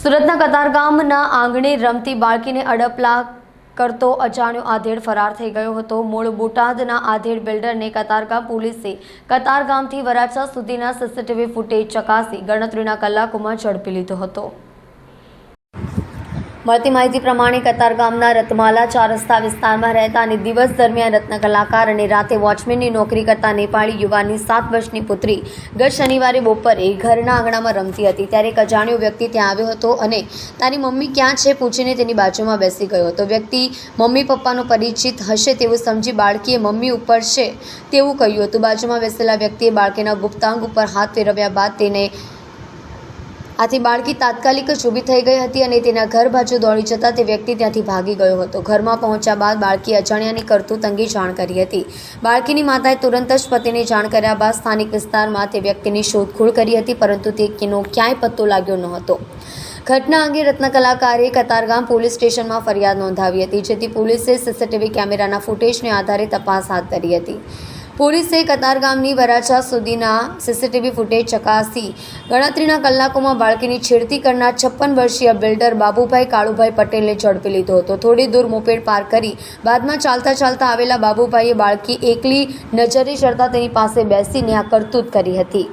સુરતના કતારગામના આંગણે રમતી બાળકીને અડપલા કરતો અજાણ્યો આધેડ ફરાર થઈ ગયો હતો। મૂળ બોટાદના આધેડ બિલ્ડરને કતારગામ પોલીસે કતારગામથી વરાછા સુધીના સીસીટીવી ફૂટેજ ચકાસી ગણતરીના કલાકોમાં ઝડપી લીધો હતો। મળતી માહિતી પ્રમાણે કતારગામના રતમાલા 4 રસ્તા વિસ્તારમાં રહેતા અને દિવસ દરમિયાન રત્ન કલાકાર અને રાતે વોચમેનની નોકરી કરતા નેપાળી યુવાનની 7 વર્ષની પુત્રી ગત શનિવારે બપોરે ઘરના આંગણામાં રમતી હતી ત્યારે એક અજાણ્યો વ્યક્તિ ત્યાં આવ્યો હતો અને તારી મમ્મી ક્યાં છે પૂછીને તેની બાજુમાં બેસી ગયો હતો। વ્યક્તિ મમ્મી પપ્પાનો પરિચિત હશે તેવું સમજી બાળકીએ મમ્મી ઉપર છે તેવું કહ્યું હતું। બાજુમાં બેસેલા વ્યક્તિએ બાળકીના ગુપ્તાંગ ઉપર હાથ ફેરવ્યા બાદ તેને આથી બાળકી તાત્કાલિક જ ઊભી થઈ ગઈ હતી અને તેના ઘર બાજુ દોડી જતા તે વ્યક્તિ ત્યાંથી ભાગી ગયો હતો। ઘરમાં પહોંચ્યા બાદ બાળકીએ અજાણ્યાની કરતૂત અંગે જાણ કરી હતી। બાળકીની માતાએ તુરંત જ પતિને જાણ કર્યા બાદ સ્થાનિક વિસ્તારમાં તે વ્યક્તિની શોધખોળ કરી હતી પરંતુ તેનો ક્યાંય પત્તો લાગ્યો ન હતો। ઘટના અંગે રત્ન કલાકારે કતારગામ પોલીસ સ્ટેશનમાં ફરિયાદ નોંધાવી હતી જેથી પોલીસે સીસીટીવી કેમેરાના ફૂટેજને આધારે તપાસ હાથ ધરી હતી। પોલીસે કતારગામની વરાછા સુધીના સીસીટીવી ફૂટેજ ચકાસી ગણતરીના કલાકોમાં બાળકીની છેડતી કરનાર 56 વર્ષીય બિલ્ડર બાબુભાઈ કાળુભાઈ પટેલને ઝડપી લીધો હતો। થોડી દૂર મોપેડ પાર્ક કરી બાદમાં ચાલતા આવેલા બાબુભાઈએ બાળકી એકલી નજરે ચડતા તેની પાસે બેસીને આ કરતૂત કરી હતી।